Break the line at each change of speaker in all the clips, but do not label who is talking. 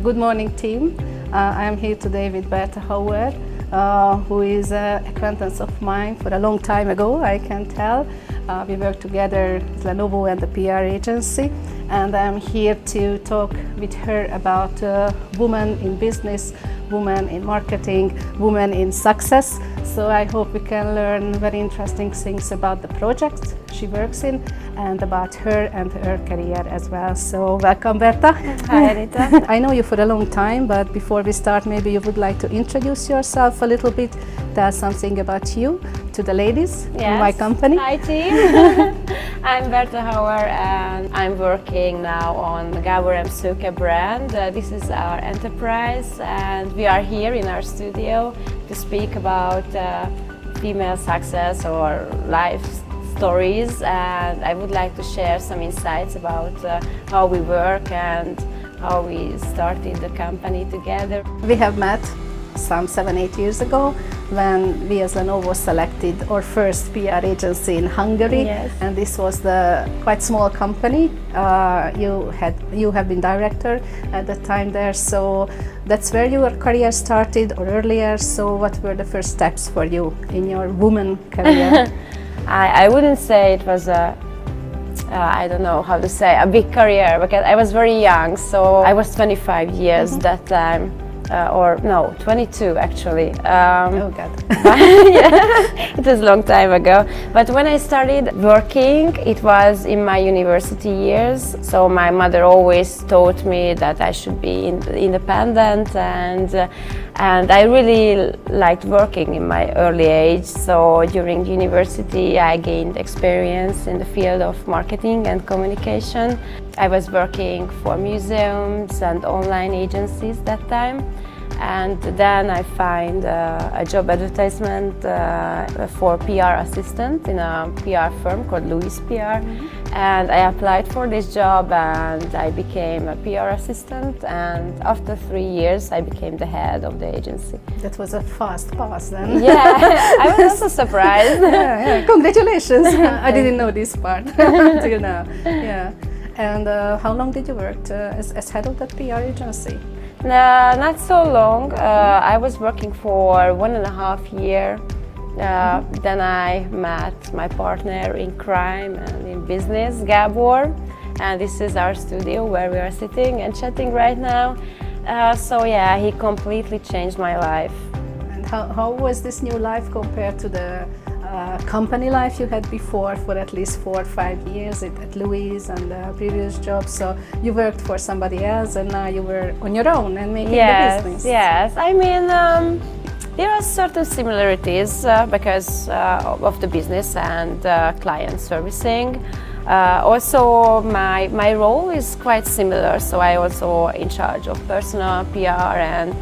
Good morning, team. I am here today with Berta Howard, who is an acquaintance of mine for a long time ago, I can tell. We worked together with Lenovo and the PR agency, and I'm here to talk with her about women in business, women in marketing, women in success. So I hope we can learn very interesting things about the project she works in and about her and her career as well. So welcome, Berta.
Hi, Rita.
I know you for a long time, but before we start, maybe you would like to introduce yourself a little bit, tell something about you to the ladies in my company.
Hi, team. I'm Berta Hauer, and I'm working now on Gábor M. Szőke brand. This is our enterprise, and we are here in our studio to speak about female success or life stories, and I would like to share some insights about how we work and how we started the company together.
We have met some 7-8 years ago when we as Lenovo selected our first PR agency in Hungary.
Yes.
And this was the quite small company. You have been director at the time there, so that's where your career started or earlier. So what were the first steps for you in your woman career?
I wouldn't say it was I don't know how to say, a big career, because I was very young, so I was 25 years that time. Or no, 22 actually.
Oh God.
Yeah, it was a long time ago. But when I started working, it was in my university years. So my mother always taught me that I should be independent, and I really liked working in my early age. So during university, I gained experience in the field of marketing and communication. I was working for museums and online agencies that time. And then I find a job advertisement for PR assistant in a PR firm called Louis PR. And I applied for this job and I became a PR assistant, and after 3 years I became the head of the agency.
That was a fast pass then.
Yeah, I was also surprised.
Yeah. Congratulations. I didn't know this part until now. Yeah. And how long did you work as head of that PR agency?
Not so long. I was working for 1.5 years. Then I met my partner in crime and in business, Gábor, and this is our studio where we are sitting and chatting right now. So yeah, he completely changed my life.
And how was this new life compared to the company life you had before for at least 4 or 5 years at Louis and the previous job? So you worked for somebody else and now you were on your own and making the business.
Yes, I mean, there are certain similarities because of the business and client servicing. Also, my role is quite similar, so I also in charge of personal PR and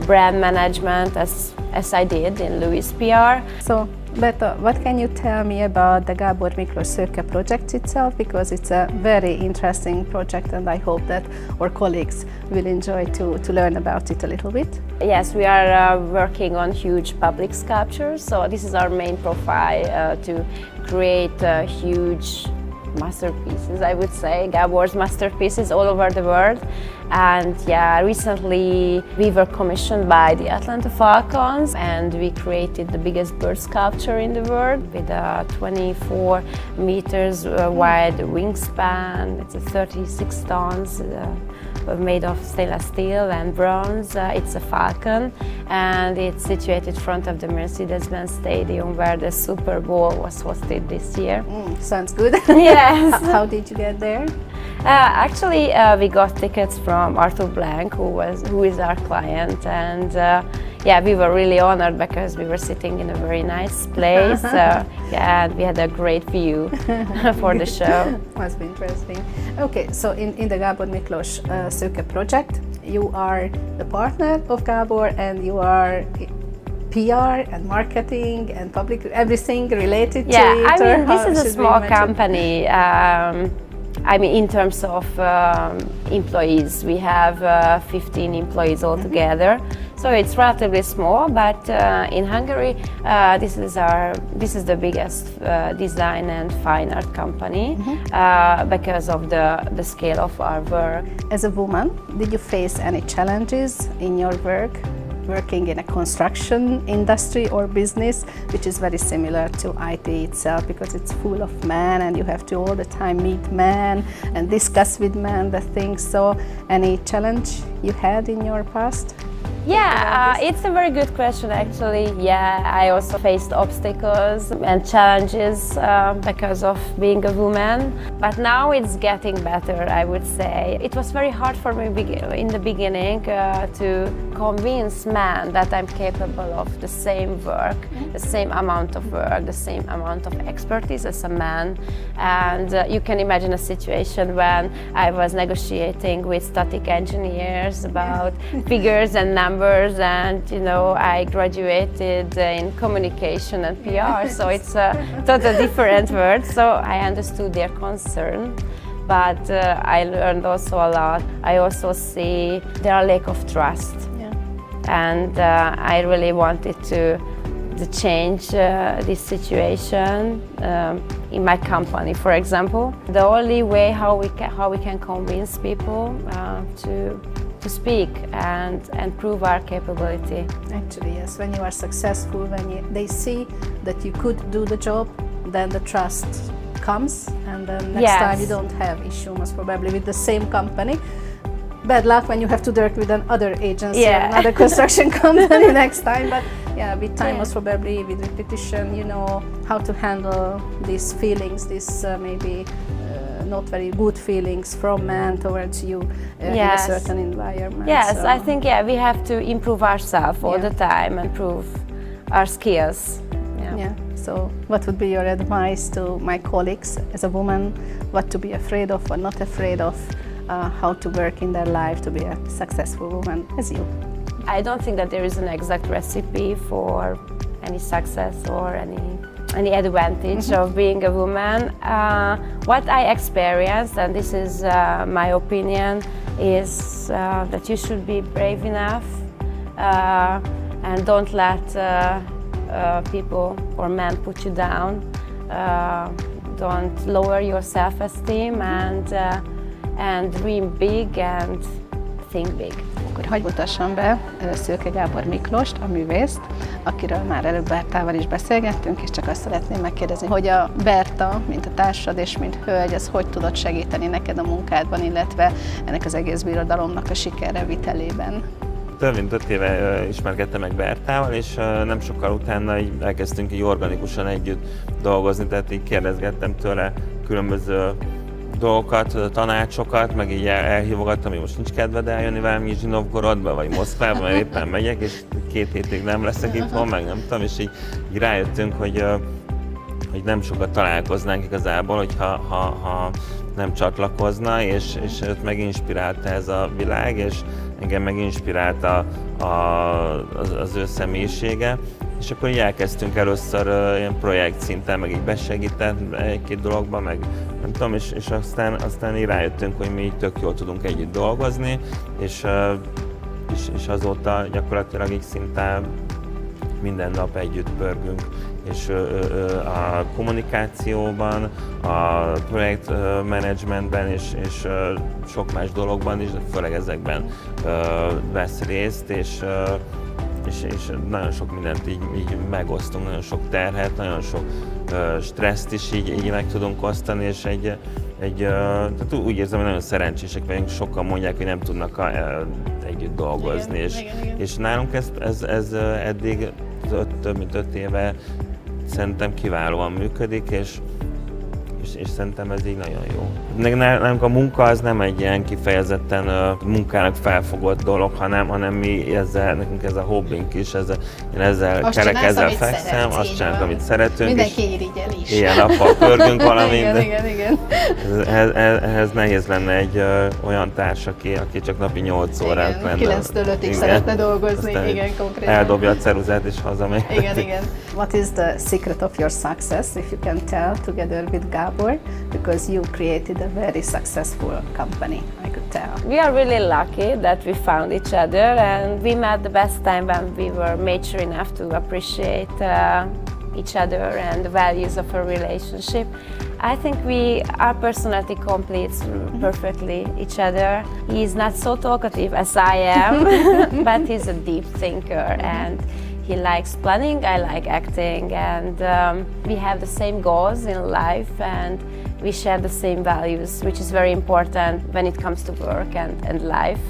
brand management as I did in Louis PR.
So, Berta, what can you tell me about the Gábor Miklós Szőke project itself? Because it's a very interesting project and I hope that our colleagues will enjoy to learn about it a little bit.
Yes, we are working on huge public sculptures, so this is our main profile to create huge masterpieces, I would say, Gábor's masterpieces all over the world. And yeah, recently we were commissioned by the Atlanta Falcons and we created the biggest bird sculpture in the world with a 24 meters wide wingspan. It's a 36 tons made of stainless steel and bronze. It's a falcon and it's situated in front of the Mercedes-Benz Stadium where the Super Bowl was hosted this year.
Sounds good.
Yes.
How did you get there?
Actually, we got tickets from Arthur Blank, who is our client, and yeah, we were really honored because we were sitting in a very nice place. Yeah, and we had a great view for the show.
Must be interesting. Okay, so in the Gábor Miklós Szőke project, you are the partner of Gábor and you are PR and marketing and public, everything related to it?
Yeah, I mean, this is a small company. I mean, in terms of employees, we have 15 employees altogether. So it's relatively small, but in Hungary, this is the biggest design and fine art company because of the scale of our work.
As a woman, did you face any challenges in your work, working in a construction industry or business, which is very similar to IT itself because it's full of men and you have to all the time meet men and discuss with men the things. So any challenge you had in your past?
Yeah, it's a very good question actually. Yeah, I also faced obstacles and challenges because of being a woman, but now it's getting better, I would say. It was very hard for me in the beginning to convince men that I'm capable of the same work, the same amount of work, the same amount of expertise as a man. And you can imagine a situation when I was negotiating with static engineers about figures and numbers, and I graduated in communication and PR, so it's a totally different world. So I understood their concern, but I learned also a lot. I also see their lack of trust, and I really wanted to change this situation in my company, for example. The only way how we can convince people to speak and prove our capability.
Actually, yes. When you are successful, when they see that you could do the job, then the trust comes, and then next time you don't have issue, most probably with the same company. Bad luck when you have to work with another agency or another construction company next time. But with time, most probably with repetition, you know how to handle these feelings, these maybe not very good feelings from men towards you in a certain environment.
Yes,
so.
I think we have to improve ourselves all the time and prove our skills.
So what would be your advice to my colleagues as a woman, what to be afraid of or not afraid of, how to work in their life to be a successful woman as you?
I don't think that there is an exact recipe for any success or any advantage of being a woman. What I experienced, and this is my opinion, is that you should be brave enough and don't let people or men put you down. Don't lower your self-esteem and dream big and think big.
Akkor hadd mutassam be Szőke Gábor Miklóst, a művészt, akiről már előbb Bertával is beszélgettünk, és csak azt szeretném megkérdezni, hogy a Berta, mint a társad és mint hölgy, ez hogy tudott segíteni neked a munkádban, illetve ennek az egész birodalomnak a sikerre vitelében?
Több mint 5 éve ismerkedtem meg Bertával, és nem sokkal utána elkezdtünk így organikusan együtt dolgozni, tehát így kérdezgettem tőle különböző dolgokat, tanácsokat, meg így elhívogattam, hogy most nincs kedved eljönni valami Zsinovgorodba, vagy Moszkvába, mert éppen megyek, és 2 hétig nem leszek itthon, meg nem tudom, és így rájöttünk, hogy nem sokat találkoznánk igazából, hogyha nem csatlakozna, és őt meginspirálta ez a világ, és engem meginspirálta az ő személyisége, és akkor így elkezdtünk először ilyen projekt szinten, meg így besegített egy-két dologban, meg nem tudom, és aztán így rájöttünk, hogy mi így tök jól tudunk együtt dolgozni, és azóta gyakorlatilag így szinte minden nap együtt pörgünk, és a kommunikációban, a projektmenedzsmentben és sok más dologban is, de főleg ezekben vesz részt, és nagyon sok mindent így megosztunk, nagyon sok terhet, nagyon sok stresszt is így meg tudunk osztani, és tehát úgy érzem, hogy nagyon szerencsések vagyunk, sokan mondják, hogy nem tudnak együtt dolgozni, és nálunk ez eddig több mint 5 éve szerintem kiválóan működik, és szerintem ez így nagyon jó. Nálunk a munka az nem egy ilyen kifejezetten munkának felfogott dolog, hanem nekünk ez a hobbink is, én ezzel fekszem, azt csinálok, amit szeretünk.
Mindenki irigyel is.
Éjjel-nappal pörgünk valamit.
Igen.
Ehhez nehéz lenne egy olyan társ, aki csak napi 8 órát lenne.
9-től 5-ig szeretne dolgozni, igen, konkrétan.
Eldobja a ceruzát és hazamegy.
Igen. What is the secret of your success, if you can tell, together with Gábor? collaborate because you created a very successful company, I could tell.
We are really lucky that we found each other, and we met the best time when we were mature enough to appreciate each other and the values of a relationship. I think our personality completes perfectly each other. He's not so talkative as I am, but he's a deep thinker, and he likes planning, I like acting, and we have the same goals in life, and we share the same values, which is very important when it comes to work and life.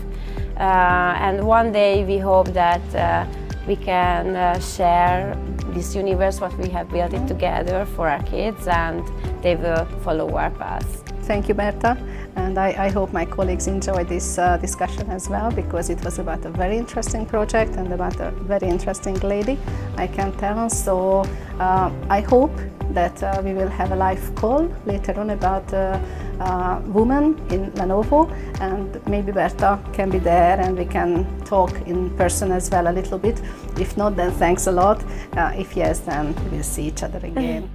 And one day we hope that we can share this universe, what we have built it together for our kids, and they will follow our path.
Thank you, Berta, and I hope my colleagues enjoyed this discussion as well, because it was about a very interesting project and about a very interesting lady, I can tell. So I hope that we will have a live call later on about women in Lenovo, and maybe Berta can be there and we can talk in person as well a little bit. If not, then thanks a lot. If yes, then we'll see each other again.